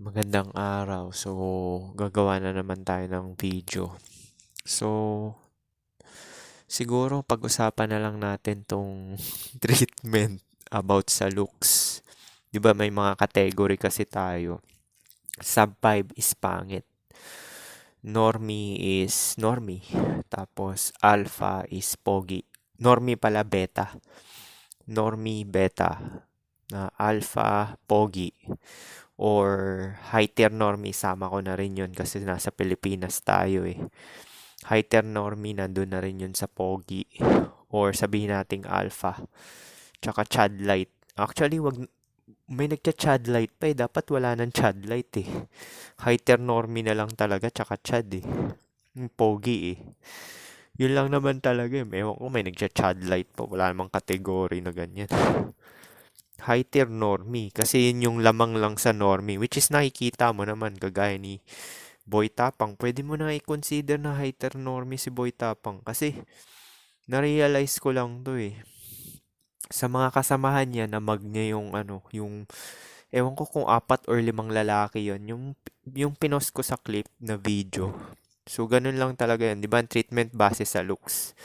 Magandang araw. So, gagawa na naman tayo ng video. So, siguro pag-usapan na lang natin tong treatment about sa looks. 'Di ba may mga category kasi tayo. Sub 5 is pangit. Normie is normie. Tapos alpha is pogi. Normie pala beta. Normie beta. Na alpha pogi. Or high tier normie, sama ko na rin yun kasi nasa Pilipinas tayo eh. High tier normie, nandun na rin yun sa pogi. Or sabihin nating alpha. Tsaka chad light. Actually, may nagcha-chad light pa eh. Dapat wala nang chad light eh. High tier normie na lang talaga, tsaka chad eh. Yung pogi eh. Yun lang naman talaga eh. Ewan ko, may nagcha-chad light pa. Wala namang kategory na ganyan. High tier normie. Kasi yun yung lamang lang sa normie. Which is nakikita mo naman kagaya ni Boy Tapang. Pwede mo na i-consider na high tier normie si Boy Tapang. Kasi na-realize ko lang to eh. Sa mga kasamahan niya na mag niya yung ano, yung ewan ko kung 4 or 5 lalaki yon, yung pinost ko sa clip na video. So ganun lang talaga yan, 'di ba? Ang treatment base sa looks.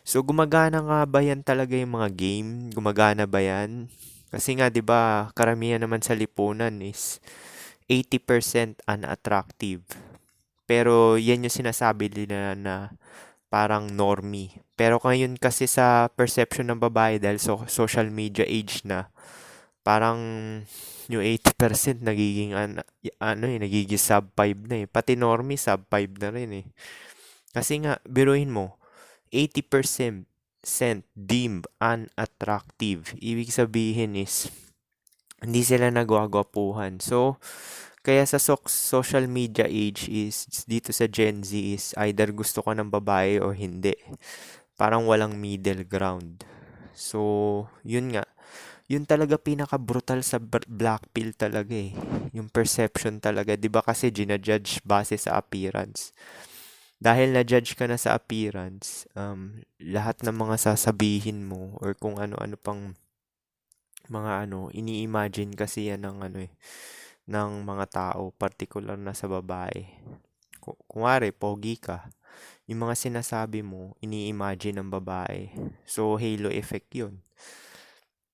So gumagana nga ba yan talaga yung mga game? Gumagana ba yan? Kasi nga 'di ba, karamihan naman sa lipunan is 80% unattractive. Pero yan yung sinasabi nila na parang normie. Pero ngayon kasi sa perception ng babae dahil social media age na, parang yung 80% nagiging ano eh, nagiging sub 5 na eh. Pati normie sub 5 na rin eh. Kasi nga, biruin mo, 80% deemed unattractive. Ibig sabihin is, hindi sila nagwagwapuhan. So, kaya sa social media age is, dito sa Gen Z is, either gusto ka ng babae or hindi. Parang walang middle ground. So, yun nga. Yun talaga pinaka-brutal sa black pill talaga eh. Yung perception talaga. 'Di ba kasi ginajudge base sa appearance. Dahil na-judge ka na sa appearance, lahat ng mga sasabihin mo or kung ano-ano pang mga ano, ini-imagine kasi yan ng ano eh, ng mga tao, particular na sa babae. Kunwari, pogi ka. Yung mga sinasabi mo, ini-imagine ng babae. So, halo effect yun.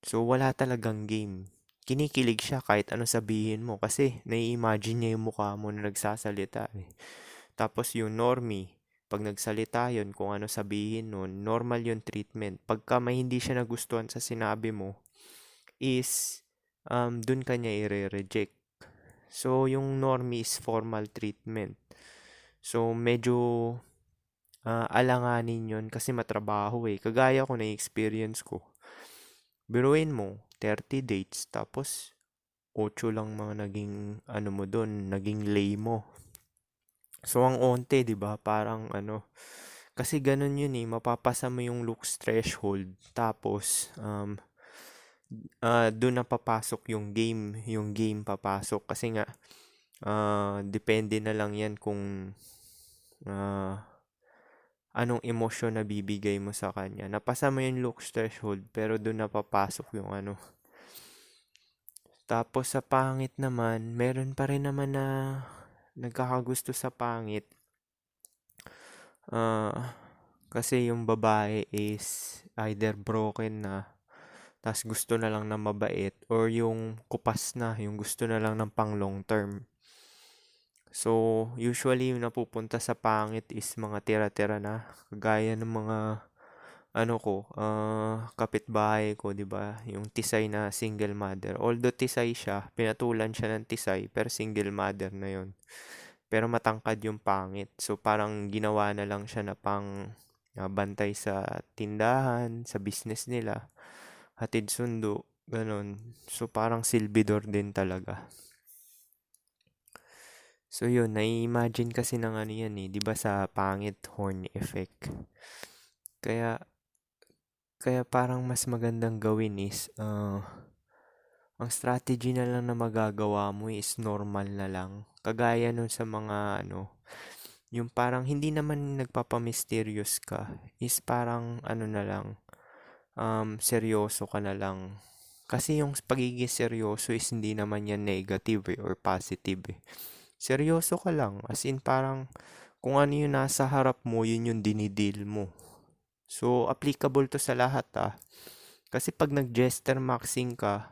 So, wala talagang game. Kinikilig siya kahit ano sabihin mo kasi nai-imagine niya yung mukha mo na nagsasalita eh. Tapos yung normie, pag nagsalita yun, kung ano sabihin nun, normal yung treatment. Pagka may hindi siya nagustuhan sa sinabi mo, is dun ka niya i-reject. So, yung normie is formal treatment. So, medyo alanganin yun kasi matrabaho eh. Kagaya ko na experience ko. Biruin mo, 30 dates, tapos 8 lang mga naging ano mo dun, naging lay mo. So, ang onte, di ba? Parang ano, kasi ganun yun eh, mapapasa mo yung looks threshold, tapos, doon na papasok yung game papasok. Kasi nga, depende na lang yan kung, ah, anong emosyon na bibigay mo sa kanya. Napasa mo yung looks threshold, pero doon na papasok yung ano. Tapos sa pangit naman, meron pa rin naman na nagkakagusto sa pangit. Kasi yung babae is either broken na, tas gusto na lang na mabait, or yung kupas na, yung gusto na lang ng pang long term. So, usually yung napupunta sa pangit is mga tira-tira na, kagaya ng mga ano ko, kapitbahay ko, 'di ba? Yung tisay na single mother. Although tisay siya, pinatulan siya ng tisay, pero single mother na 'yon. Pero matangkad yung pangit. So parang ginawa na lang siya na pang bantay sa tindahan, sa business nila, hatid sundo, ganun. So parang silbidor din talaga. So yun, nai-imagine kasi ng ano yan eh, 'di ba sa pangit horny effect. Kaya kaya parang mas magandang gawin is ang strategy na lang na magagawa mo is normal na lang. Kagaya nun sa mga ano, yung parang hindi naman nagpapa-mysterious ka, is parang ano na lang, seryoso ka na lang. Kasi yung pagiging seryoso is hindi naman yan negative or positive eh. Seryoso ka lang, as in parang kung ano yung nasa harap mo, yun yung dinidil mo. So, applicable to sa lahat ah. Kasi pag nag-jester maxing ka,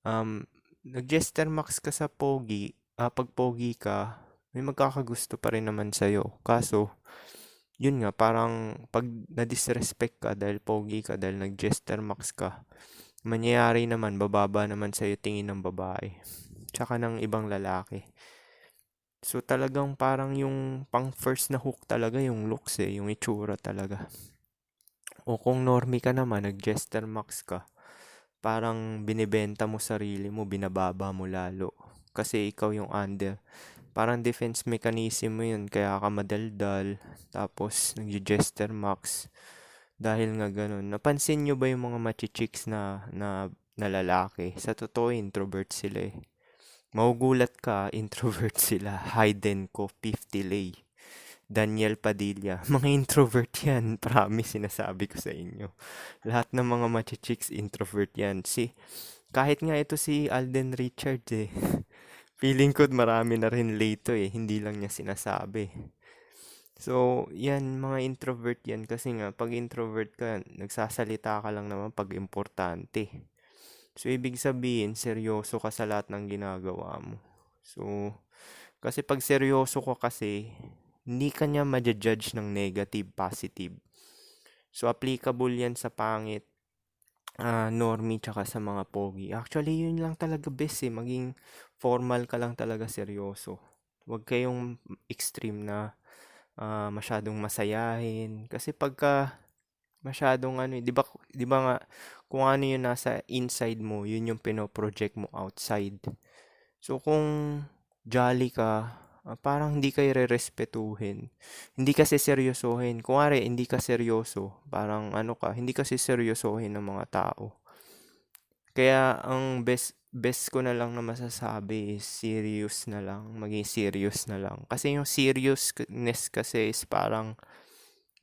um, nag-jester max ka sa pogi, pag pogi ka, may magkakagusto pa rin naman sa'yo. Kaso, yun nga, parang pag na-disrespect ka dahil pogi ka, dahil nag-jester max ka, mangyayari naman, bababa naman sa'yo tingin ng babae. Tsaka ng ibang lalaki. So talagang parang yung pang first na hook talaga yung looks eh, yung itsura talaga. O kung normie ka naman, nag-jester max ka, parang binibenta mo sarili mo, binababa mo lalo. Kasi ikaw yung under. Parang defense mechanism mo yun, kaya ka madaldal, tapos nag-jester max. Dahil nga ganun. Napansin nyo ba yung mga machichicks na lalaki? Sa totoo, introvert sila eh. Magugulat ka, introvert sila. Hayden ko, 50 lay. Daniel Padilla. Mga introvert yan. Promise, sinasabi ko sa inyo. Lahat ng mga machichicks, introvert yan. Kahit nga ito si Alden Richards eh. Feeling ko marami na rin late eh. Hindi lang niya sinasabi. So, yan, mga introvert yan. Kasi nga, pag introvert ka, nagsasalita ka lang naman pag importante. So, ibig sabihin, seryoso ka sa lahat ng ginagawa mo. So, kasi pag seryoso ka kasi, hindi ka niya ma-judge ng negative, positive. So, applicable yan sa pangit, normie, tsaka sa mga pogi. Actually, yun lang talaga best eh. Maging formal ka lang talaga seryoso. Huwag kayong extreme na masyadong masayahin. Kasi pagka masyadong ano, 'di ba nga kung ano yung nasa inside mo, yun yung pino-project mo outside. So kung jolly ka, parang hindi ka irerespetuhin. Hindi kasi seryosohin. Kunwari, hindi ka seryoso, parang ano ka, hindi kasi seryosohin ng mga tao. Kaya ang best ko na lang na masasabi is serious na lang, maging serious na lang. Kasi yung seriousness kasi is parang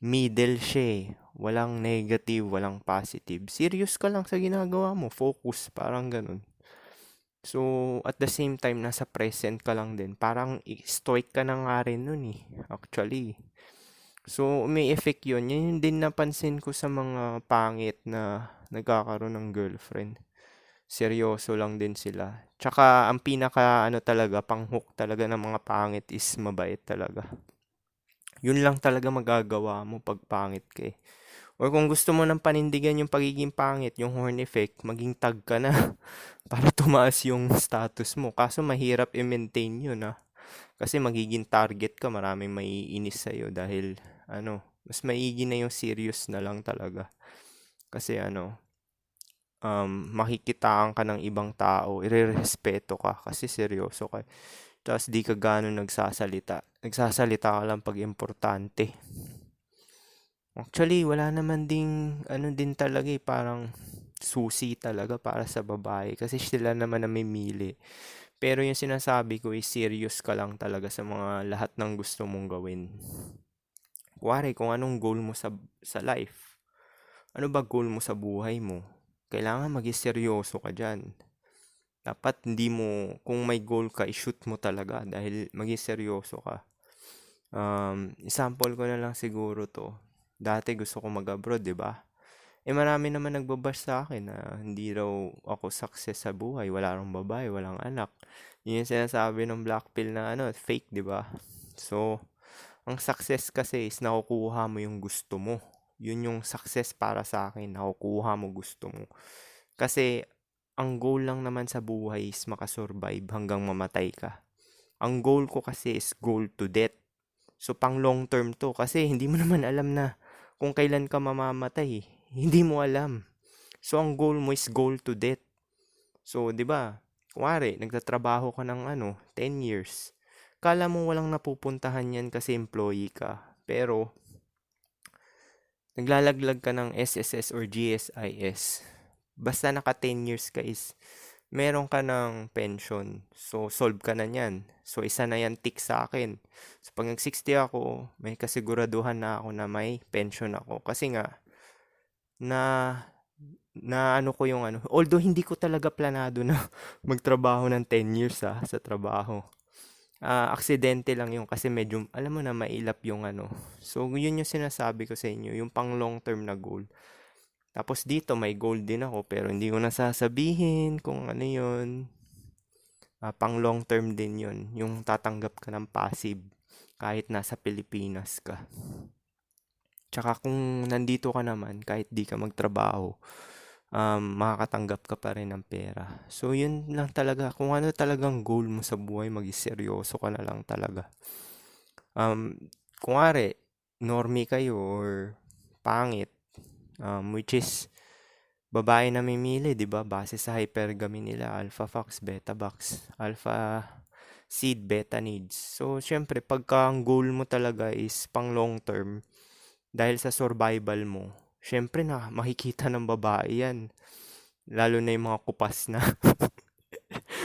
middle siya eh. Walang negative, walang positive. Serious ka lang sa ginagawa mo, focus, parang ganun. So, at the same time, nasa present ka lang din. Parang stoic ka na nga rin nun eh, actually. So, may effect yun. Yan yung din napansin ko sa mga pangit na nagkakaroon ng girlfriend. Seryoso lang din sila. Tsaka, ang pinaka ano talaga, pang-hook talaga ng mga pangit is mabait talaga. Yun lang talaga magagawa mo pag pangit ka eh. Or kung gusto mo ng panindigan yung pagiging pangit, yung horn effect, maging tag ka na para tumaas yung status mo. Kaso mahirap i-maintain yun ah. Kasi magiging target ka, maraming maiinis sa'yo dahil ano, mas maigi na yung serious na lang talaga. Kasi ano, makikitaan ka ng ibang tao, irerespeto ka kasi seryoso ka. Tapos di ka gano'n nagsasalita. Nagsasalita ka lang pag importante. Actually, wala naman ding ano din talaga eh, parang susi talaga para sa babae kasi sila naman namimili. Pero yung sinasabi ko is serious ka lang talaga sa mga lahat ng gusto mong gawin. Kuwari, kung anong goal mo sa life. Ano ba goal mo sa buhay mo? Kailangan maging seryoso ka dyan. Dapat hindi mo, kung may goal ka, i-shoot mo talaga dahil maging seryoso ka. Example ko na lang siguro to. Dati gusto ko mag-abroad, di ba? Marami naman nagbabash sa akin na hindi raw ako success sa buhay. Wala rang babae, walang anak. Yun yung sinasabi ng black pill na ano, fake, di ba? So, ang success kasi is nakukuha mo yung gusto mo. Yun yung success para sa akin. Nakukuha mo gusto mo. Kasi, ang goal lang naman sa buhay is makasurvive hanggang mamatay ka. Ang goal ko kasi is goal to death. So, pang long term to. Kasi, hindi mo naman alam na kung kailan ka mamamatay. Hindi mo alam. So, ang goal mo is goal to death. So, di ba? Kuwari, nagtatrabaho ka ng 10 years. Kala mo walang napupuntahan yan kasi employee ka. Pero, naglalaglag ka ng SSS or GSIS. Basta naka 10 years ka is, meron ka ng pension. So, solve ka na yan. So, isa na yan tick sa akin. So, pag nag-60 ako, may kasiguraduhan na ako na may pension ako. Kasi nga, na na ano ko yung ano, although hindi ko talaga planado na magtrabaho ng 10 years sa trabaho. Aksidente lang yun kasi medyo, alam mo na, mailap yung ano. So, yun yung sinasabi ko sa inyo, yung pang long term na goal. Tapos dito, may goal din ako, pero hindi ko nasasabihin kung ano yun. Pang long term din yun, yung tatanggap ka ng passive kahit nasa Pilipinas ka. Tsaka kung nandito ka naman, kahit di ka magtrabaho, makakatanggap ka pa rin ng pera. So, yun lang talaga. Kung ano talagang goal mo sa buhay, mag-seryoso ka na lang talaga. Um, Kunwari, normie kayo or pangit, which is babae na mimili, di ba? Base sa hypergamy nila, alpha fox, beta box, alpha seed, beta needs. So, syempre, pagka ang goal mo talaga is pang long term, dahil sa survival mo, syempre na makikita ng babae yan. Lalo na yung mga kupas na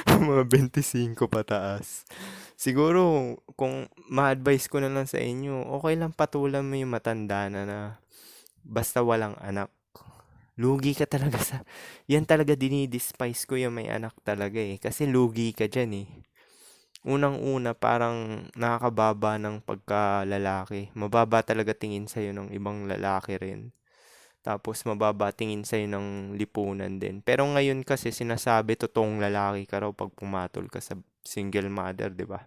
mga 25 pataas. Siguro, kung ma-advise ko na lang sa inyo, okay lang patulan mo yung matanda na basta walang anak. Lugi ka talaga sa... Yan talaga dinidespise ko yung may anak talaga eh. Kasi lugi ka dyan eh. Unang-una, parang nakakababa ng pagka-lalaki. Mababa talaga tingin sa'yo ng ibang lalaki rin. Tapos mababa tingin sa'yo ng lipunan din. Pero ngayon kasi sinasabi totoong lalaki ka raw pag pumatol ka sa single mother, 'di ba?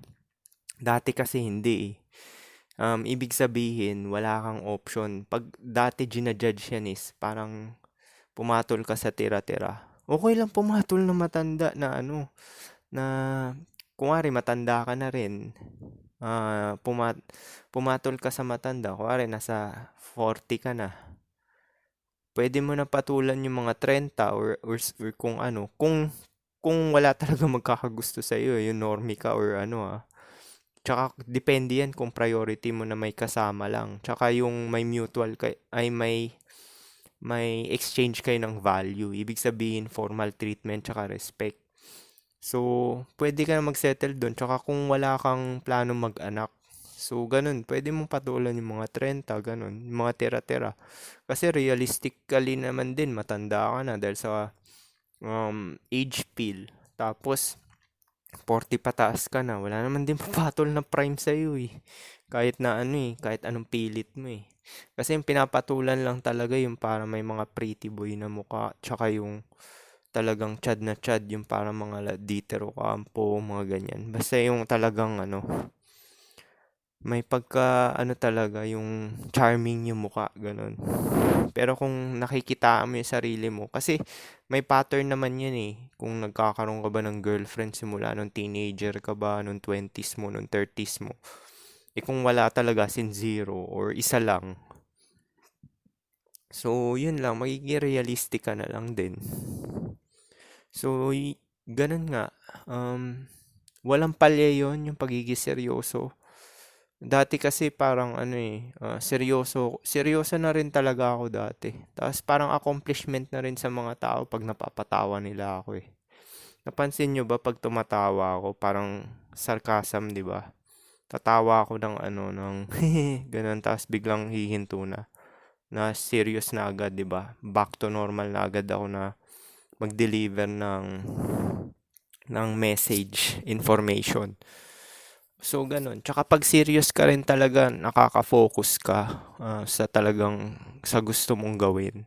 Dati kasi hindi eh. Ibig sabihin, wala kang option. Pag dati ginajudge yan is, parang pumatol ka sa tira-tira. Okay lang pumatol na matanda na ano, na kunwari matanda ka na rin. Pumatol ka sa matanda, kunwari nasa 40 ka na. Pwede mo na patulan yung mga 30 or kung ano, kung wala talaga magkakagusto sa iyo, yung normie ka or ano. Tsaka depende yan kung priority mo na may kasama lang. Tsaka yung may mutual ay may exchange kayo ng value. Ibig sabihin formal treatment tsaka respect. So, pwede ka na mag-settle doon. Tsaka kung wala kang plano mag-anak, so ganun, pwede mong patulan yung mga 30, ganun, yung mga tira-tira. Kasi realistically naman din, matanda ka na dahil sa age pill. Tapos, 40 pataas ka na, wala naman din papatol na prime sa'yo eh. Kahit na ano eh, kahit anong pilit mo eh. Kasi yung pinapatulan lang talaga yung para may mga pretty boy na mukha, tsaka yung talagang chad na chad, yung para mga Ditero Campo, mga ganyan. Basta yung talagang ano, may pagka ano talaga, yung charming yung mukha, ganun. Pero kung nakikita mo yung sarili mo, kasi may pattern naman yan eh. Kung nagkakaroon ka ba ng girlfriend simula nung teenager ka ba, nung 20s mo, nung 30s mo. Eh kung wala talaga, sin zero or isa lang. So, yun lang, magiging realistic ka na lang din. So, ganun nga. Walang palya yun, yung pagiging seryoso. Dati kasi parang ano eh, seryoso na rin talaga ako dati. Tapos parang accomplishment na rin sa mga tao pag napapatawa nila ako eh. Napansin nyo ba pag tumatawa ako, parang sarcasm, di ba? Tatawa ako ng ano, ng ganun, tapos biglang hihinto na serious na agad, di ba? Back to normal na agad ako na mag-deliver ng message, information. So, ganun. Tsaka pag serious ka rin talaga, nakaka-focus ka sa talagang sa gusto mong gawin.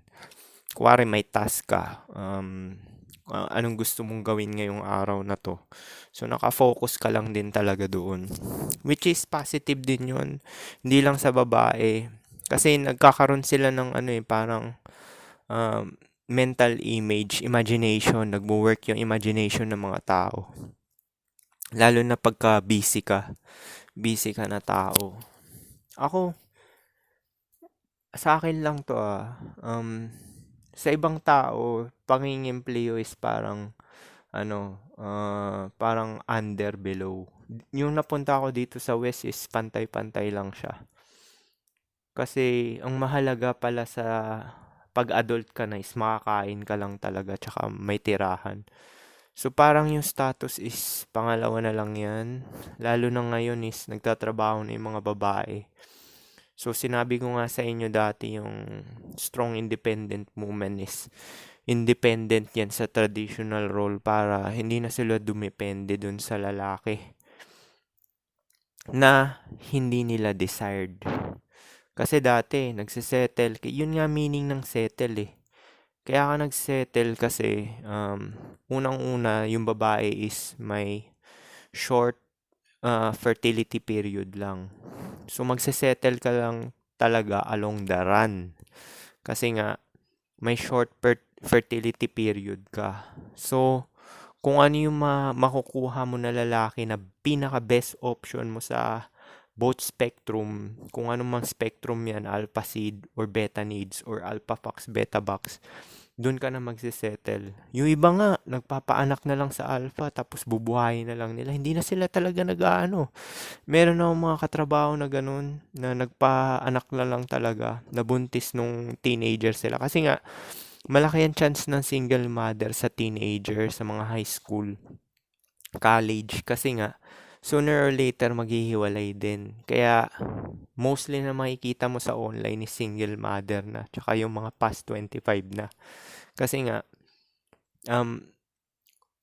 Kuwari may task ka, anong gusto mong gawin ngayong araw na to. So, naka-focus ka lang din talaga doon. Which is positive din yun. Hindi lang sa babae. Kasi nagkakaroon sila ng ano eh, parang mental image, imagination. Nagwo-work yung imagination ng mga tao. Lalo na pagka busy ka na tao. Ako, sa akin lang to sa ibang tao, pangingimpleo is parang, ano, parang under, below. Yung napunta ako dito sa West is pantay-pantay lang siya. Kasi, ang mahalaga pala sa pag-adult ka na is makakain ka lang talaga, tsaka may tirahan. So, parang yung status is pangalawa na lang yan. Lalo na ngayon is nagtatrabaho na yung mga babae. So, sinabi ko nga sa inyo dati yung strong independent woman is independent yan sa traditional role para hindi na sila dumepende dun sa lalaki na hindi nila desired. Kasi dati, nagsisettle, yun nga meaning ng settle eh. Kaya ka nagsettle kasi, unang-una, yung babae is may short fertility period lang. So, magsisettle ka lang talaga along the run. Kasi nga, may short fertility period ka. So, kung ano yung makukuha mo na lalaki na pinaka-best option mo sa both spectrum, kung anong mang spectrum yan, alpha seed or beta needs or alpha fox, beta box, doon ka na magsisettle. Yung iba nga, nagpapaanak na lang sa alpha tapos bubuhayin na lang nila. Hindi na sila talaga nag-aano. Meron akong mga katrabaho na ganun, na nagpaanak na lang talaga, nabuntis nung teenager sila. Kasi nga, malaki ang chance ng single mother sa teenager, sa mga high school, college. Kasi nga, sooner or later, maghihiwalay din. Kaya, mostly na makikita mo sa online is single mother na. Tsaka yung mga past 25 na. Kasi nga, um,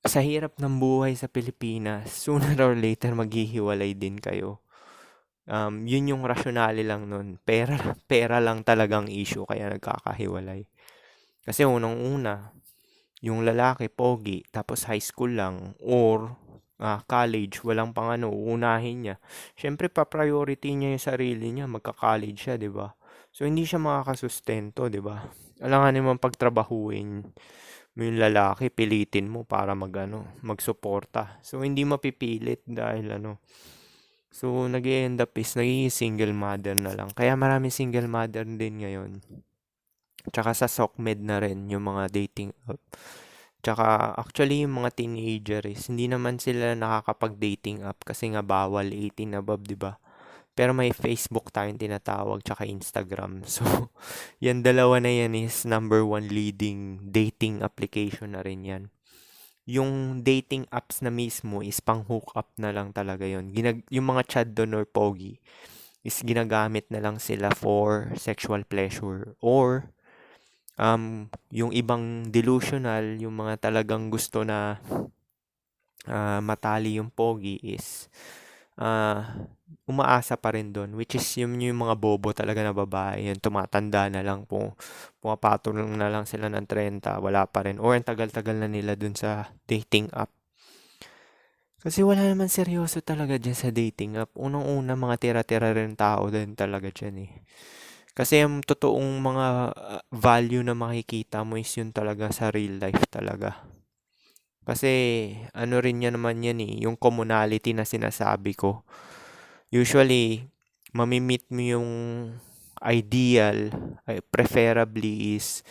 sa hirap ng buhay sa Pilipinas, sooner or later maghihiwalay din kayo. Yun yung rationale lang nun. Pera lang talagang issue kaya nagkakahiwalay. Kasi unang-una, yung lalaki pogi, tapos high school lang, or college, walang pang ano, uunahin niya. Siyempre, pa-priority niya yung sarili niya, magka-college siya, di ba? So, hindi siya makakasustento, di ba? Alangan naman pagtrabahuin mo yung lalaki, pilitin mo para magsuporta. So, hindi mapipilit dahil So, nag-end up is nagiging single mother na lang. Kaya maraming single mother din ngayon. Tsaka sa SOCMED na rin yung mga dating app. Tsaka actually yung mga teenager is hindi naman sila nakakapag-dating app kasi nga bawal 18 above, 'di ba? Pero may Facebook tayong tinatawag tsaka Instagram. So, yan dalawa na yan is number one leading dating application na rin yan. Yung dating apps na mismo is pang hook up na lang talaga yun. Yung mga Chad doon or Pogi is ginagamit na lang sila for sexual pleasure or yung ibang delusional, yung mga talagang gusto na matali yung Pogi is umaasa pa rin doon, which is yung mga bobo talaga na babae, yung tumatanda na lang po, pumapatulong na lang sila ng 30, wala pa rin, or ang tagal-tagal na nila dun sa dating app. Kasi wala naman seryoso talaga dyan sa dating app. Unang-una, mga tira-tira rin tao din talaga dyan eh. Kasi yung totoong mga value na makikita mo is yun talaga sa real life talaga. Kasi ano rin yan naman yan eh, yung commonality na sinasabi ko. Usually, mamimit mo yung ideal, preferably is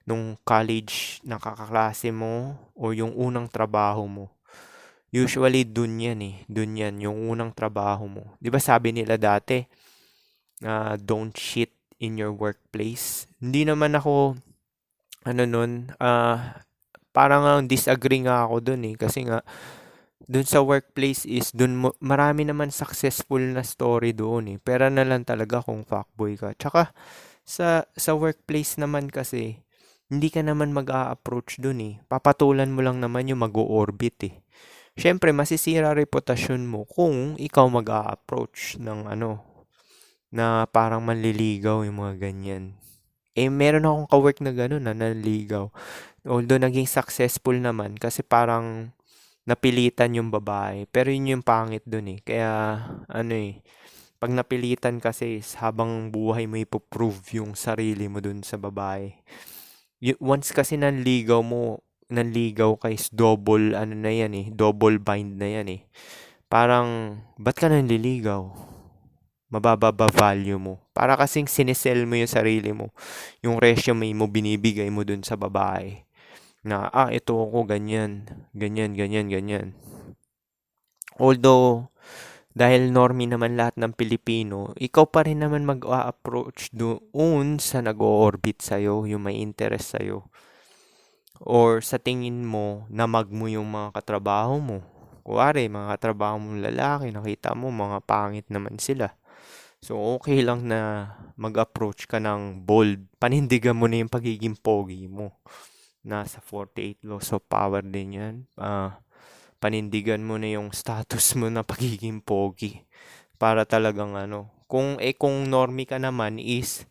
nung college na kakaklase mo o yung unang trabaho mo. Usually, dun yan eh. Dun yan, yung unang trabaho mo. Di ba sabi nila dati, don't cheat in your workplace. Hindi naman ako, parang disagree nga ako dun eh. Kasi nga, dun sa workplace is, marami naman successful na story doon eh. Pera na lang talaga kung fuckboy ka. Tsaka, sa workplace naman kasi, hindi ka naman mag-a-approach dun eh. Papatulan mo lang naman yung mag-o-orbit eh. Siyempre, masisira reputasyon mo kung ikaw mag-a-approach ng na parang manliligaw yung mga ganyan. Meron akong kawork na gano'n na nanligaw. Although naging successful naman kasi parang napilitan yung babae. Pero yun yung pangit dun eh. Kaya pag napilitan kasi habang buhay mo ipoprove yung sarili mo dun sa babae. Once kasi nanligaw ka is double na yan eh. Double bind na yan eh. Parang, ba't ka nanliligaw? Mababa ba value mo? Para kasing sinesell mo yung sarili mo. Yung resume mo binibigay mo dun sa babae. Na, ito ako, ganyan. Ganyan, ganyan, ganyan. Although, dahil normie naman lahat ng Pilipino, ikaw pa rin naman mag-approach doon sa nag-o-orbit sa'yo, yung may interest sa'yo. Or sa tingin mo, namag mo yung mga katrabaho mo. Kuwari, mga katrabaho mong lalaki, nakita mo, mga pangit naman sila. So, okay lang na mag-approach ka ng bold. Panindigan mo na yung pagiging pogi mo. nasa 48 laws of power din yan. Panindigan mo na yung status mo na pagiging pogi para talagang kung normie ka naman is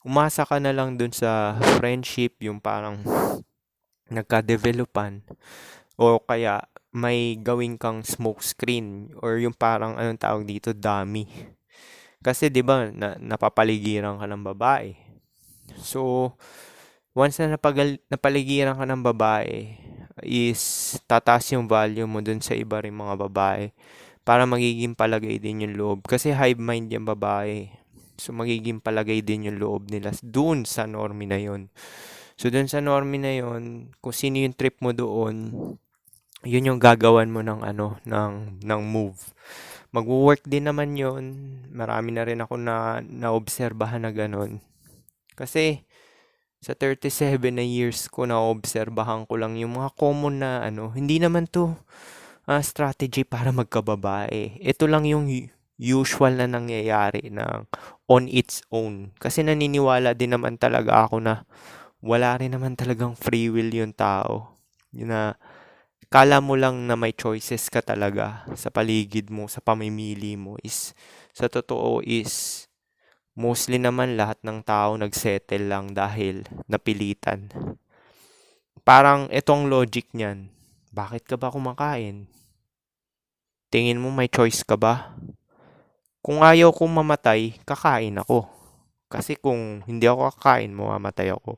umasa ka na lang dun sa friendship, yung parang nagka-developan o kaya may gawin kang smoke screen or yung parang anong tawag dito, dummy. Kasi 'di ba napapaligiran ka ng babae. So once na napaligiran ka ng babae is tataas yung value mo dun sa iba ring mga babae para magiging palagay din yung loob. Kasi hive mind yung babae. So magiging palagay din yung loob nila dun sa normie na yun. So dun sa normie na yun, kung sino yung trip mo doon, yun yung gagawan mo ng move. Magwo-work din naman yun. Marami na rin ako naobserbahan na ganun. Kasi sa 37 na years ko naobserbahan ko lang yung mga common na hindi naman to strategy para magkababae. Ito lang yung usual na nangyayari on its own. Kasi naniniwala din naman talaga ako na wala rin naman talagang free will yung tao. Yun na kala mo lang na may choices ka talaga sa paligid mo, sa pamimili mo is sa totoo is mostly naman lahat ng tao nagsettle lang dahil napilitan. Parang itong logic niyan, bakit ka ba kumakain? Tingin mo may choice ka ba? Kung ayaw kong mamatay, kakain ako. Kasi kung hindi ako kakain, mamamatay ako.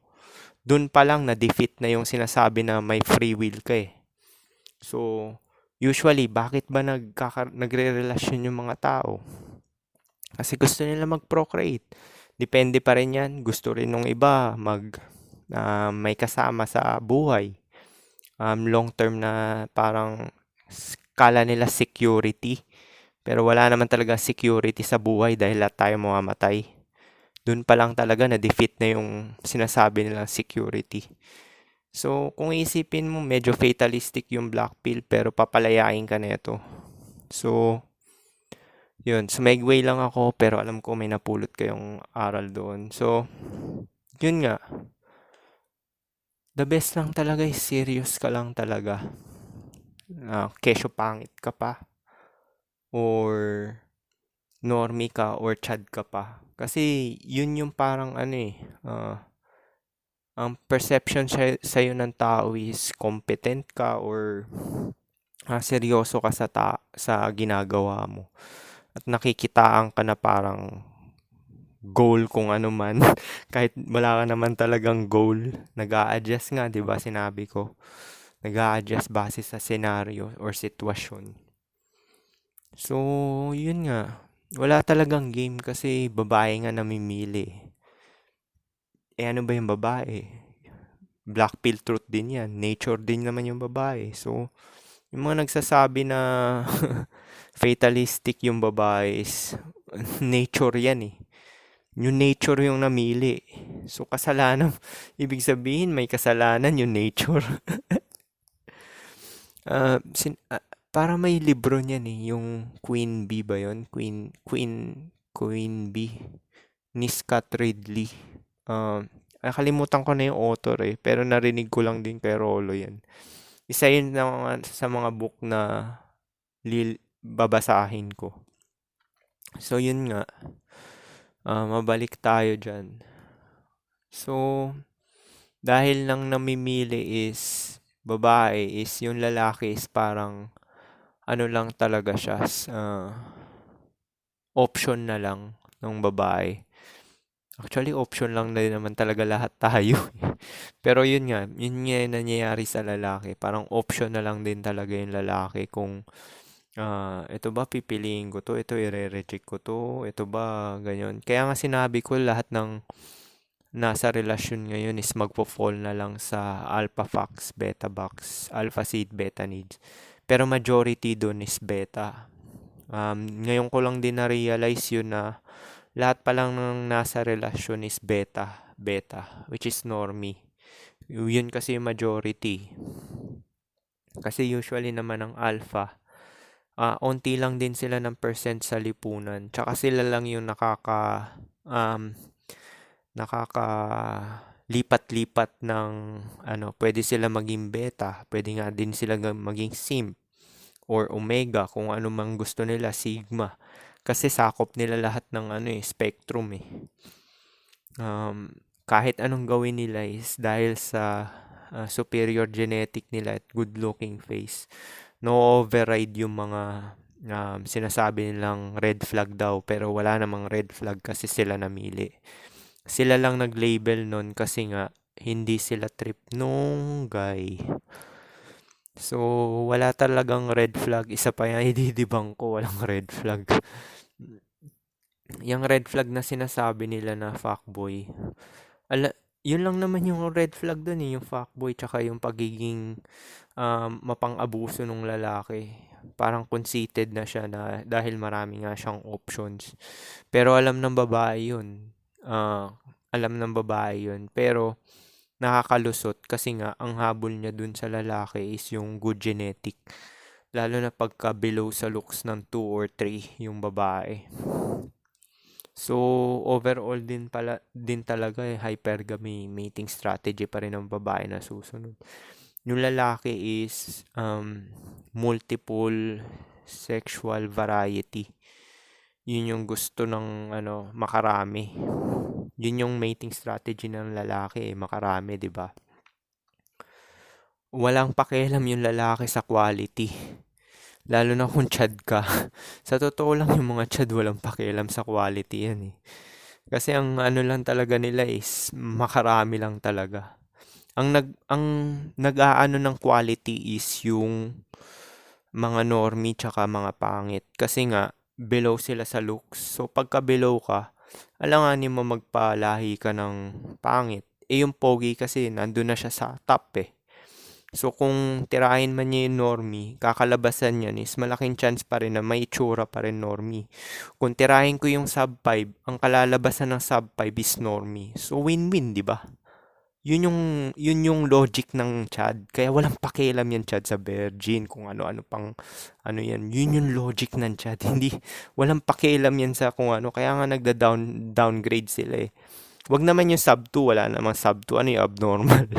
Dun pa lang na-defeat na yung sinasabi na may free will ka eh. So, usually, bakit ba nagre-relasyon yung mga tao? Kasi gusto nila mag-procreate. Depende pa rin yan. Gusto rin nung iba may kasama sa buhay. Long term na parang kala nila security. Pero wala naman talaga security sa buhay dahil lahat tayo mamamatay. Doon pa lang talaga na-defeat na yung sinasabi nilang security. So, kung isipin mo, medyo fatalistic yung black pill pero papalayain ka nito. So, yun. Sumegway lang ako pero alam ko may napulot kayong aral doon. So, yun nga. The best lang talaga is serious ka lang talaga. Kesyo pangit ka pa. Or normie ka or chad ka pa. Kasi yun yung parang ang perception sa'yo ng tao is competent ka or seryoso ka sa ginagawa mo. At nakikitaan ka na parang goal kung ano man. Kahit wala ka naman talagang goal. Nag-a-adjust nga, di ba sinabi ko? Nag-a-adjust base sa scenario or sitwasyon. So, yun nga. Wala talagang game kasi babae nga namimili. Ano ba yung babae? Black pill truth din yan. Nature din naman yung babae. So, yung mga nagsasabi na fatalistic yung babae is nature yan eh. Yung nature yung namili. So, kasalanan, ibig sabihin may kasalanan yung nature. Para may libro niyan eh, yung Queen Bee ba yun? Queen Bee ni Scott Ridley. Nakalimutan ko na yung author eh, pero narinig ko lang din kay Rolo yan. Isa yun sa mga book na babasahin ko. So, yun nga. Mabalik tayo dyan. So, dahil lang namimili is babae is yung lalaki is parang lang talaga siya. Option na lang ng babae. Actually, option lang na din naman talaga lahat tayo. Pero yun nga yung nangyayari sa lalaki. Parang option na lang din talaga yung lalaki kung ito ba pipiliin ko to, ito i-reject ko to, ito ba ganyan. Kaya nga sinabi ko lahat ng nasa relasyon ngayon is magpo-fall na lang sa alpha fox, beta box, alpha seed, beta needs. Pero majority doon is beta. Ngayon ko lang din na-realize yun na lahat pa lang ng nasa relasyon is beta, which is normie. Yun kasi yung majority. Kasi usually naman ang alpha, onti lang din sila ng percent sa lipunan. Tsaka sila lang yung lipat-lipat ng pwede sila maging beta, pwede nga din sila maging simp or omega, kung ano mang gusto nila, sigma. Kasi sakop nila lahat ng spectrum eh. Kahit anong gawin nila is dahil sa superior genetic nila at good looking face, no override yung mga sinasabi nilang red flag daw, pero wala namang red flag kasi sila namili. Sila lang nag-label nun kasi nga hindi sila trip nung guy. So, wala talagang red flag. Isa pa yan, ididibang ko, walang red flag. Yung red flag na sinasabi nila na fuckboy, yun lang naman yung red flag dun eh, yung fuckboy tsaka yung pagiging mapang-abuso ng lalaki. Parang conceited na siya na dahil marami nga siyang options. Pero alam ng babae yun. Alam ng babae yun. Pero nakakalusot kasi nga ang habol niya dun sa lalaki is yung good genetic. Lalo na pagka below sa looks ng 2 or 3 yung babae. So, overall din talaga hypergamy mating strategy pa rin ng babae na susunod. Yung lalaki is multiple sexual variety. Yun yung gusto ng makarami. Yun yung mating strategy ng lalaki, makarami, 'di ba? Walang pakialam yung lalaki sa quality. Lalo na kung chad ka. Sa totoo lang yung mga chad walang pakialam sa quality yan eh. Kasi ang lang talaga nila is makarami lang talaga. Ang nag-aano ng quality is yung mga normie tsaka mga pangit. Kasi nga below sila sa looks. So pagka below ka, alanganin mo magpalahi ka ng pangit. Yung pogi kasi nandun na siya sa top eh. So kung tirahin man niya yung normie, kakalabasan niyan is malaking chance pa rin na may itsura pa rin normie. Kung tirahin ko yung sub 5, ang kalalabasan ng sub 5 is normie. So win-win, 'di ba? Yun yung logic ng Chad. Kaya walang pakialam yan Chad sa virgin kung ano-ano pang yan. Yun yung logic ng Chad. Hindi walang pakialam yan sa kung ano. Kaya nga downgrade sila eh. Wag naman yung sub 2, wala namang sub 2, yung abnormal.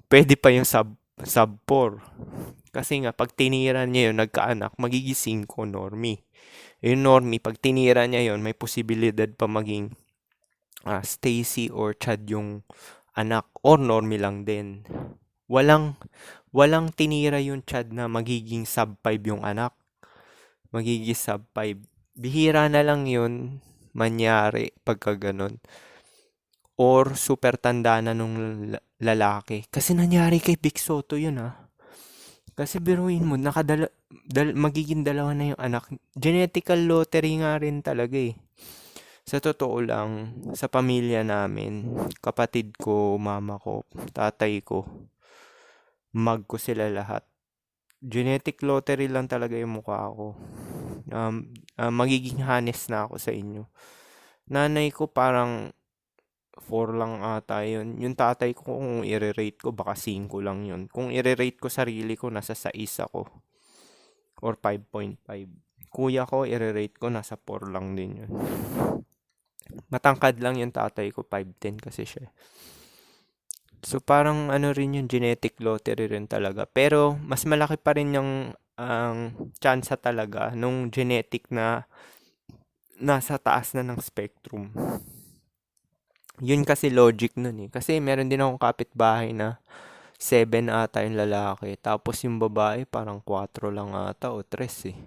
Pwede pa yung sub 4. Kasi nga, pag tinira niya yun, nagkaanak, magigising ko normie. Yung normie, pag tinira niya yun, may posibilidad pa maging Stacy or Chad yung anak or normie lang din. Walang tinira yung Chad na magiging sub 5 yung anak. Magiging sub 5. Bihira na lang yun manyari pagka ganun. Or super tanda na nung lalaki. Kasi nangyari kay Vic Soto yun Kasi biruin mo, magiging dalawa na yung anak. Genetical lottery nga rin talaga eh. Sa totoo lang, sa pamilya namin, kapatid ko, mama ko, tatay ko, mag ko sila lahat. Genetic lottery lang talaga yung mukha ko. Magiging honest na ako sa inyo. Nanay ko parang 4 lang ata yun. Yung tatay ko kung i-rate ko baka 5 lang yun. Kung i-rate ko sarili ko nasa 6 ako or 5.5. Kuya ko i-rate ko nasa 4 lang din yun. Matangkad lang yung tatay ko, 5'10" kasi siya. So parang rin yung genetic lottery rin talaga. Pero mas malaki pa rin yung tsansa talaga nung genetic na nasa taas na ng spectrum. Yun kasi logic nun eh. Kasi meron din akong kapitbahay na 7 ata yung lalaki. Tapos yung babae parang 4 lang ata o 3 eh.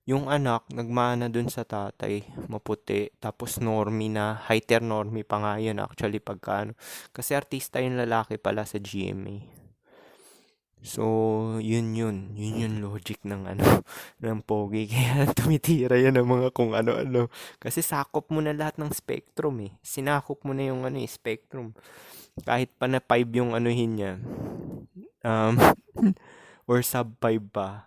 Yung anak, nagmana dun sa tatay, maputi. Tapos normie na, heteronormie pa nga yun actually pagka Kasi artista yung lalaki pala sa GMA. So, yun yung logic ng ng pogi. Kaya tumitira yun ng mga kung ano-ano. Kasi sakop mo na lahat ng spectrum eh. Sinakop mo na yung spectrum. Kahit pa na 5 yung anuhin niya. Or sub 5 pa.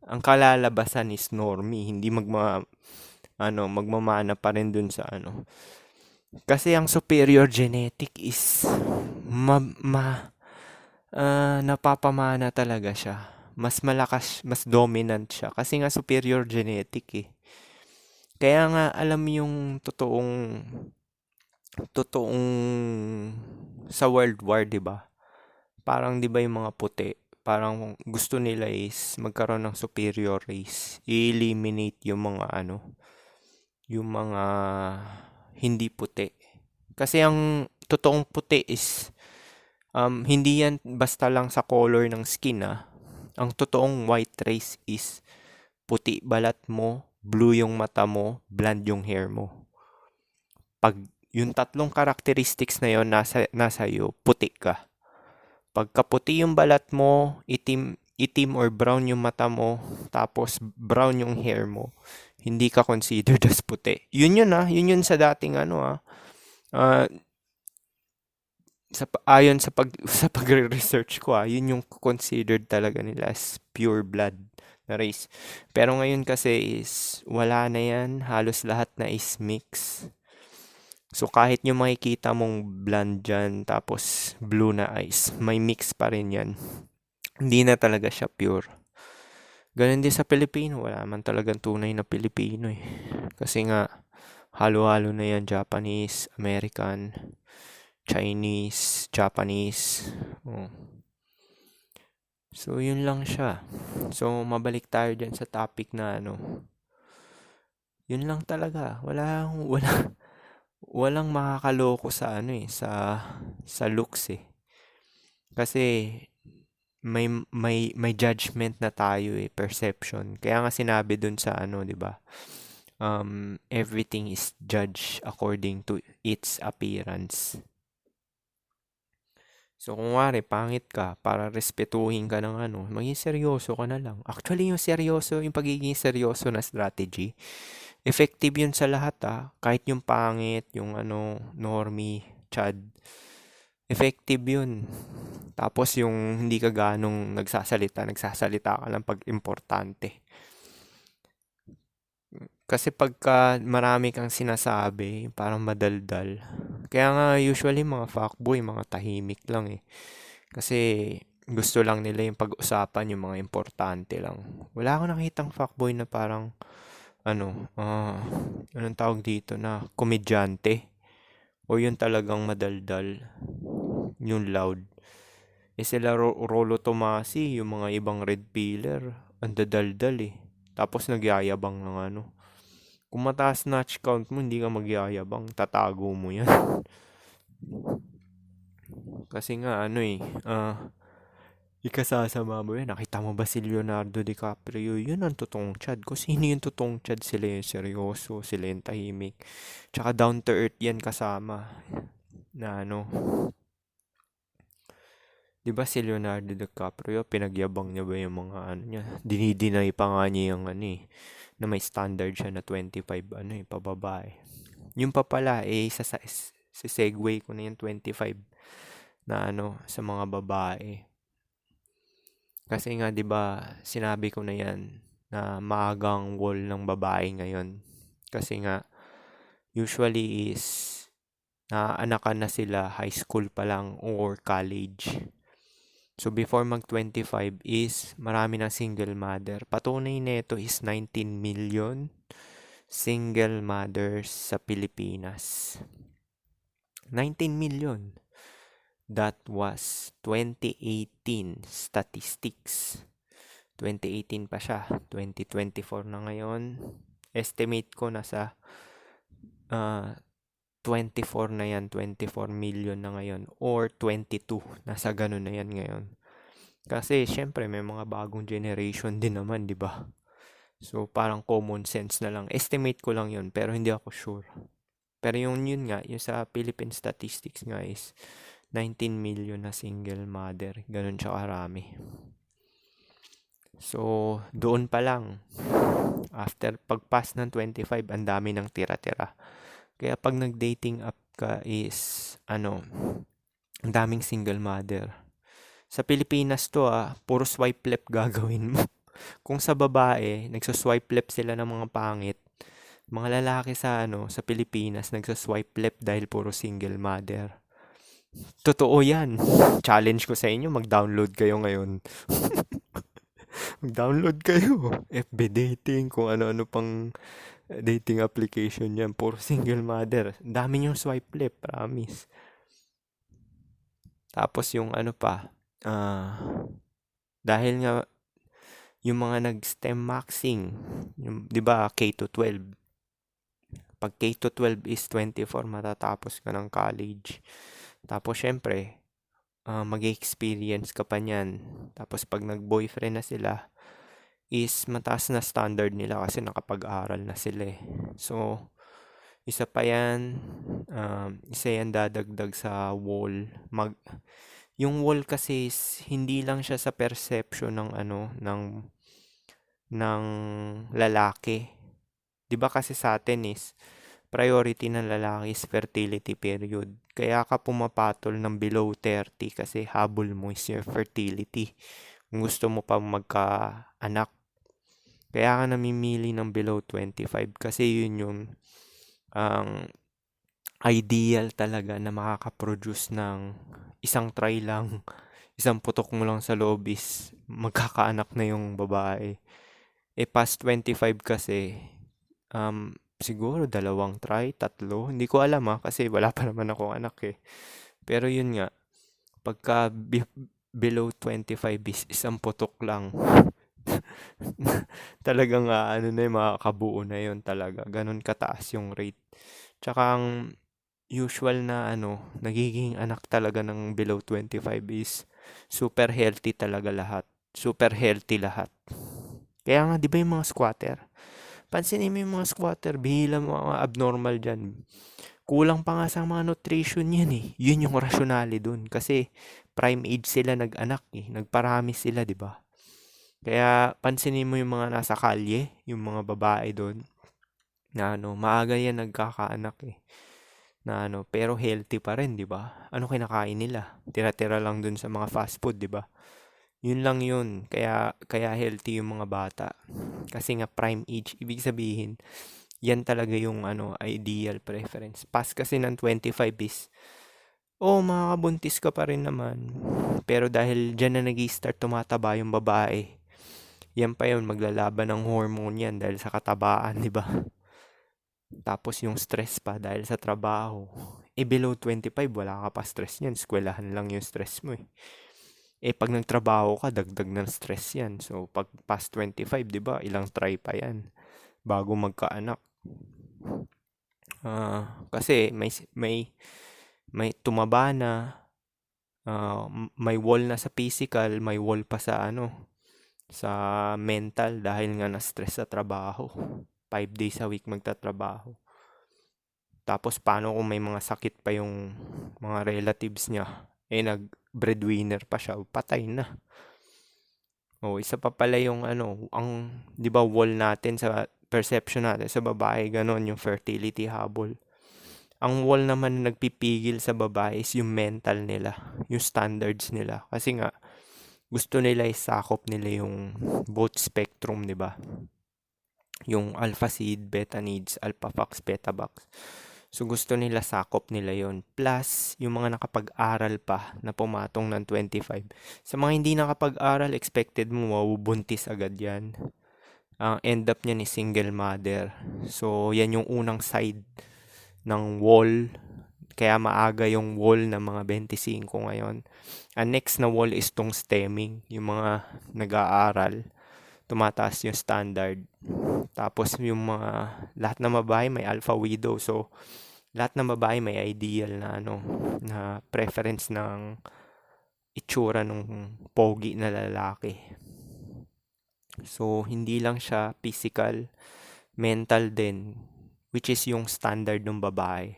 Ang kalalabasan is normie. Hindi magmamana pa rin dun sa Kasi ang superior genetic is napapamana talaga siya. Mas malakas, mas dominant siya. Kasi nga superior genetic eh. Kaya nga alam mo yung totoong totoong sa World War, 'di ba? Parang 'di ba yung mga puti, parang gusto nila is magkaroon ng superior race, i-eliminate yung mga ano, yung mga hindi puti. Kasi ang totoong puti is hindi yan basta lang sa color ng skin ah. Ang totoong white race is puti balat mo, blue yung mata mo, blonde yung hair mo. Pag yung tatlong characteristics na yon nasa iyo, puti ka. Pagka puti yung balat mo, itim or brown yung mata mo, tapos brown yung hair mo, hindi ka considered as puti. Yun yun sa dating ano ah, ayon sa sa pagre-research ko yun yung considered talaga nila as pure blood na race. Pero ngayon kasi is wala na yan, halos lahat na is mix. So kahit yung makikita mong blonde dyan, tapos blue na eyes, may mix pa rin yan. Hindi na talaga siya pure. Ganun din sa Pilipino, wala man talagang tunay na Pilipino eh. Kasi nga, halo-halo na yan, Japanese, American, Chinese, Japanese. Oh. So, yun lang siya. So, mabalik tayo dyan sa topic na ano. Yun lang talaga. Walang makakaloko sa ano eh, sa looks eh. Kasi may judgment na tayo eh, perception. Kaya nga sinabi dun sa ano, 'di ba? Everything is judged according to its appearance. So, kung wari, pangit ka, para respetuhin ka ng ano, maging seryoso ka na lang. Actually, yung pagiging seryoso na strategy, effective yun sa lahat Kahit yung pangit, yung ano, normie, chad, effective yun. Tapos yung hindi ka ganong nagsasalita ka lang pag importante. Kasi pagka marami kang sinasabi, parang madaldal. Kaya nga usually mga fuckboy, mga tahimik lang eh. Kasi gusto lang nila yung pag-usapan yung mga importante lang. Wala akong nakitang fuckboy na parang anong tawag dito na komedyante. O yun talagang madaldal, yung loud. Eh sila Rolo Tomasi, yung mga ibang red pillar, ang dadaldal eh. Tapos nagyayabang ng ano. Kung mataas notch count mo, hindi ka magyayabang, tatago mo yan. Kasi nga ano eh, ikasasama mo yan. Nakita mo ba si Leonardo DiCaprio? Yun ang totoong Chad. Kung sino yung totoong Chad, sila yung seryoso, sila yung tahimik. Tsaka down to earth yan kasama. Na ano, di ba si Leonardo DiCaprio, pinagyabang niya ba yung mga ano niya? Dinideny pa nga niya yung ano eh, na may standard siya na 25 ano eh, pababa eh. Yung pa pala eh, sa segue ko na yung 25 na ano, sa mga babae. Kasi nga 'di ba, sinabi ko na 'yan na maagang wall ng babae ngayon. Kasi nga usually is naanakan na sila high school pa lang or college. So before mag 25 is marami ng single mother. Patunay nito is 19 million single mothers sa Pilipinas. 19 million. That was 2018 statistics. 2018 pa siya. 2024 na ngayon. Estimate ko nasa 24 na yan. 24 million na ngayon. Or 22. Nasa ganun na yan ngayon. Kasi syempre may mga bagong generation din naman, di ba? So parang common sense na lang. Estimate ko lang yun, pero hindi ako sure. Pero yun nga, yung sa Philippine statistics nga is 19 million na single mother. Ganun siya karami. So, doon pa lang. After pagpas ng 25, ang dami ng tira-tira. Kaya pag nag-dating app ka is, ang daming single mother. Sa Pilipinas to puro swipe left gagawin mo. Kung sa babae, nagsa-swipe left sila ng mga pangit. Mga lalaki sa Pilipinas, nagsa-swipe left dahil puro single mother. Totoo yan. Challenge ko sa inyo, mag-download kayo ngayon. Mag-download kayo. FB dating, kung ano-ano pang dating application yan. Puro single mother. Ang dami niyong swipe left, promise. Tapos yung ano pa, dahil nga yung mga nag-STEM maxing, yung, di ba, K to 12. Pag K to 12 is 24, matatapos ka ng college. Tapos, syempre, mag-experience ka pa niyan. Tapos, pag nag-boyfriend na sila, is mataas na standard nila kasi nakapag-aral na sila eh. So, isa pa yan, isa yan dadagdag sa wall. Yung wall kasi is, hindi lang siya sa perception ng ng lalaki. 'Di ba kasi sa atin is priority ng lalaki is fertility period. Kaya ka pumapatol ng below 30 kasi habol mo is your fertility. Kung gusto mo pa magka-anak. Kaya ka namimili ng below 25 kasi yun yung ang ideal talaga na makaka-produce ng isang try lang, isang putok mo lang sa loob is magkakaanak na yung babae. Past 25 kasi, siguro dalawang try, tatlo. Hindi ko alam kasi wala pa naman akong anak eh. Pero yun nga, pagka below 25 is isang putok lang. Talagang ano na yung makakabuo na yun talaga. Ganon kataas yung rate. Tsaka ang usual na nagiging anak talaga ng below 25 is super healthy talaga lahat. Super healthy lahat. Kaya nga, di ba yung mga squatter? Pansinin mo yung mga squatter, bihila mga abnormal dyan. Kulang pa nga sa mga nutrition yan eh. Yun yung rationale dun. Kasi prime age sila nag-anak eh. Nagparami sila, di ba? Kaya pansinin mo yung mga nasa kalye, yung mga babae dun, na maaga yan nagkakaanak eh. Na pero healthy pa rin, di ba? Ano kinakain nila? Tira-tira lang dun sa mga fast food, di ba? Yun lang yun. Kaya healthy yung mga bata. Kasi nga prime age, ibig sabihin, yan talaga yung ideal preference. Past kasi ng 25 is, makakabuntis ka pa rin naman. Pero dahil dyan na nag-i-start tumataba yung babae, yan pa yun, maglalaban ng hormone yan dahil sa katabaan, di ba? Tapos yung stress pa dahil sa trabaho. Below 25, wala ka pa stress yan. Eskwelahan lang yung stress mo eh. Pag nagtrabaho ka, dagdag ng stress yan. So, pag past 25, di ba, ilang try pa yan bago magkaanak. Kasi may tumaba na, may wall na sa physical, may wall pa sa sa mental dahil nga na-stress sa trabaho. 5 days a week magtatrabaho. Tapos paano kung may mga sakit pa yung mga relatives niya? Nag-breadwinner pa siya, patay na. Isa pa pala yung ang 'di ba wall natin sa perception natin sa babae ganon yung fertility habol. Ang wall naman na nagpipigil sa babae is yung mental nila, yung standards nila. Kasi nga gusto nila isakop nila yung both spectrum, 'di ba? Yung alpha seed, beta needs, alpha fox, beta box. So gusto nila sakop nila yon. Plus, yung mga nakapag-aral pa na pumatong ng 25. Sa mga hindi nakapag-aral, expected mo mabubuntis agad yan. Ang end up niya ni single mother. So, yan yung unang side ng wall. Kaya maaga yung wall ng mga 25 ngayon. Ang next na wall is tong stemming. Yung mga nag-aaral. Tumataas yung standard. Tapos yung mga lahat ng babae may alpha widow. So lahat ng babae may ideal na na preference ng itsura ng pogi na lalaki. So hindi lang siya physical, mental din, which is yung standard ng babae.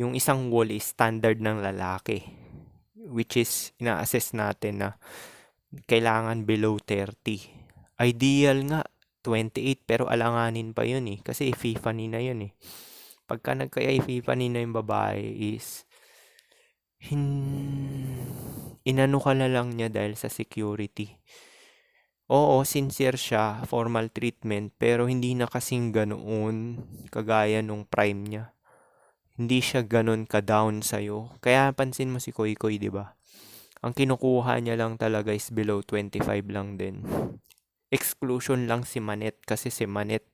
Yung isang wall is standard ng lalaki, which is ina-assess natin na kailangan below 30. Ideal nga 28 pero alanganin pa yun eh kasi FIFA ni na yun eh. Pagka nagka-FIFA ni na yung babae is inano ka na lang niya dahil sa security. Oo, sincere siya, formal treatment, pero hindi na kasing ganoon kagaya nung prime niya. Hindi siya ganoon ka-down sa'yo. Kaya pansin mo si Koy Koy, di ba? Ang kinukuha niya lang talaga is below 25 lang din. Exclusion lang si Manet kasi si Manet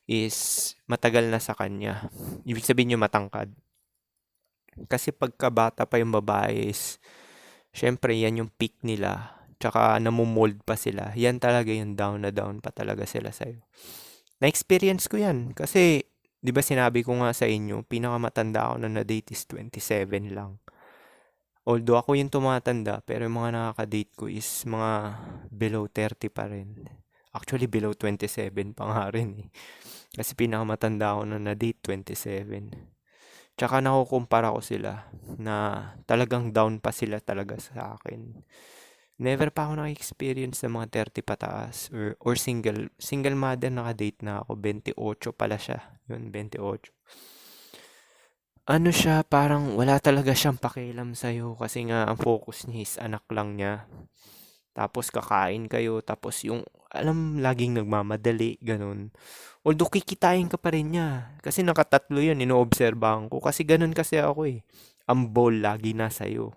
is matagal na sa kanya. Ibig sabihin yung matangkad. Kasi pagkabata pa yung babae is, syempre yan yung peak nila. Tsaka namumold pa sila. Yan talaga yung down na down pa talaga sila sa'yo. Na-experience ko yan. Kasi, di ba sinabi ko nga sa inyo, pinakamatanda ako na na-date is 27 lang. Although ako yung tumatanda, pero yung mga nakaka-date ko is mga below 30 pa rin. Actually, below 27 pa nga rin eh. Kasi pinakamatanda ako na na-date, 27. Tsaka nakukumpara ko sila na talagang down pa sila talaga sa akin. Never pa ako naka-experience ng mga 30 pataas or single. Single mother naka-date na ako. 28 pala siya. Yun, 28. Ano siya, parang wala talaga siyang pakialam sa'yo kasi nga ang focus niya is anak lang niya. Tapos kakain kayo, tapos yung, alam, laging nagmamadali, ganun. Although kikitain ka pa rin niya. Kasi nakatatlo yun, inoobserbahan ko. Kasi ganun kasi ako eh. Ang ball lagi nasa'yo.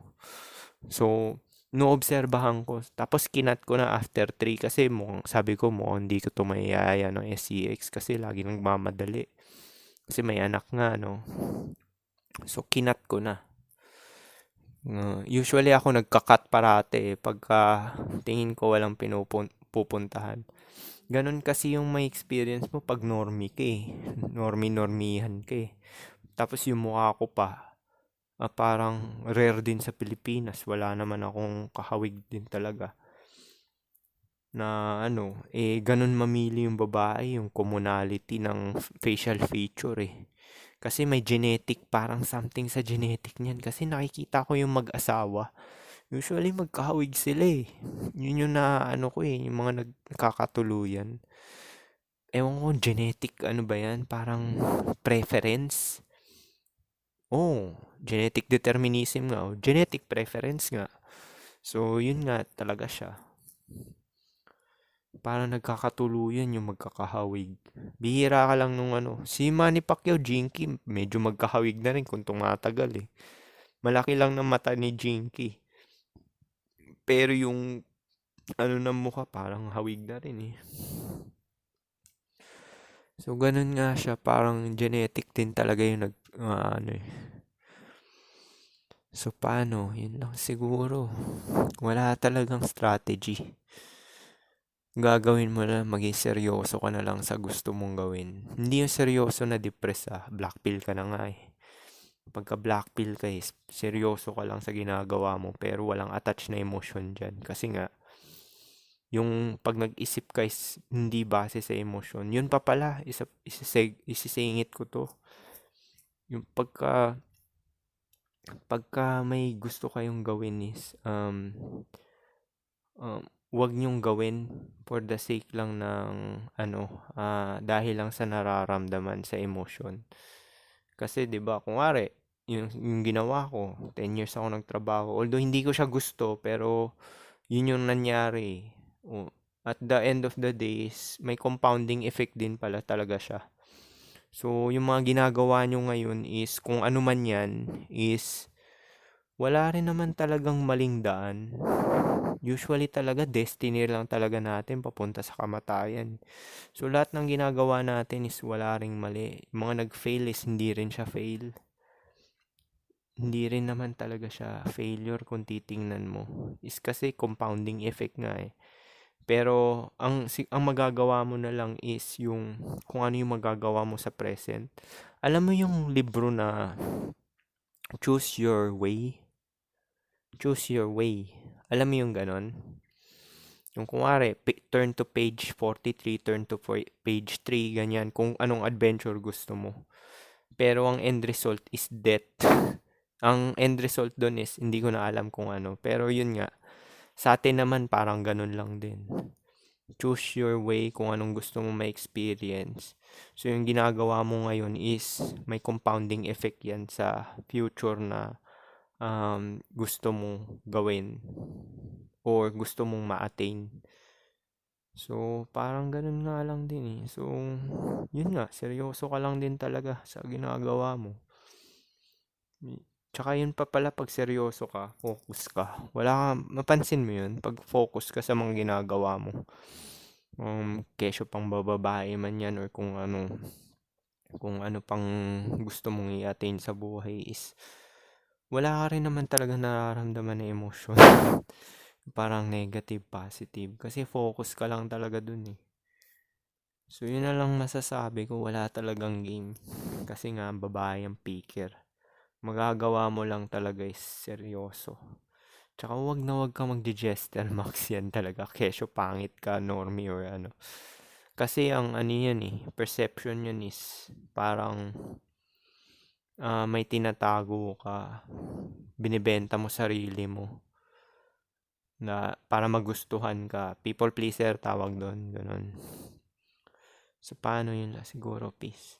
So, noobserbahan ko. Tapos kinat ko na after 3 kasi sabi ko hindi ko tumayaya ng SCX kasi lagi nagmamadali. Kasi may anak nga, no? So, kinat ko na. Usually ako nagka-cut parate pagka tingin ko walang pupuntahan. Ganon kasi yung may experience mo pag normie ka eh. Normie-normihan ka eh. Tapos yung mukha ko pa, parang rare din sa Pilipinas. Wala naman akong kahawig din talaga. Na ganon mamili yung babae, yung commonality ng facial feature eh. Kasi may genetic, parang something sa genetic niyan. Kasi nakikita ko yung mag-asawa. Usually magkahawig sila eh. Yun yung ko eh, yung mga nagkakatuluyan. Ewan ko, genetic ba yan? Parang preference. Oh, genetic determinism nga. Oh, genetic preference nga. So, yun nga talaga siya. Parang nagkakatuluyan yung magkakahawig. Bihira ka lang nung si Manny Pacquiao, Jinky, medyo magkahawig na rin kung tumatagal eh. Malaki lang ng mata ni Jinky. Pero yung ng mukha, parang hawig na rin eh. So, ganun nga siya. Parang genetic din talaga yung eh. So, paano? Yun lang siguro. Wala talagang strategy. Gagawin mo na, maging seryoso ka na lang sa gusto mong gawin. Hindi yung seryoso na depressed black pill ka na nga eh. Pagka black pill ka is, seryoso ka lang sa ginagawa mo pero walang attached na emotion dyan. Kasi nga, yung pag nag-isip ka is hindi base sa emotion. Yun pa pala, isisingit ko to. Yung pagka may gusto kayong gawin is, wag nyong gawin for the sake lang ng dahil lang sa nararamdaman sa emotion. Kasi 'di ba, kunwari, yung ginawa ko, 10 years ako nagtrabaho. Although hindi ko siya gusto, pero yun yung nangyari. At the end of the days, may compounding effect din pala talaga siya. So, yung mga ginagawa nyo ngayon is, kung ano man yan, is wala rin naman talagang maling daan. Usually talaga, destiny lang talaga natin papunta sa kamatayan. So, lahat ng ginagawa natin is wala ring mali. Mga nag-fail is hindi rin siya fail. Hindi rin naman talaga siya failure kung titingnan mo. Is kasi compounding effect nga eh. Pero, ang magagawa mo na lang is yung, kung ano yung magagawa mo sa present. Alam mo yung libro na Choose Your Way? Choose Your Way. Alam mo yung ganon? Yung kunwari, turn to page 43, turn to page 3, ganyan, kung anong adventure gusto mo. Pero ang end result is death. Ang end result doon is, hindi ko na alam kung ano. Pero yun nga, sa atin naman parang ganun lang din. Choose your way kung anong gusto mo ma-experience. So, yung ginagawa mo ngayon is may compounding effect yan sa future na gusto mong gawin or gusto mong ma-attain. So, parang ganun nga lang din eh. So, yun nga, seryoso ka lang din talaga sa ginagawa mo. Tsaka yun pa pala, pag seryoso ka, focus ka. Mapansin mo yun, pag focus ka sa mga ginagawa mo. Kesyo pang bababae man yan or kung ano pang gusto mong i-attain sa buhay is wala ka rin naman talaga nararamdaman na emosyon. Parang negative, positive. Kasi focus ka lang talaga dun eh. So yun na lang masasabi ko, wala talagang game. Kasi nga babae ang picker. Magagawa mo lang talaga is seryoso. Tsaka wag ka mag-digester max yan talaga. Kesyo pangit ka, normie or ano. Kasi ang ano yan eh, perception yan is parang may tinatago ka. Binibenta mo sarili mo na para magustuhan ka. People pleaser tawag doon, ganun. So paano yun la siguro, peace.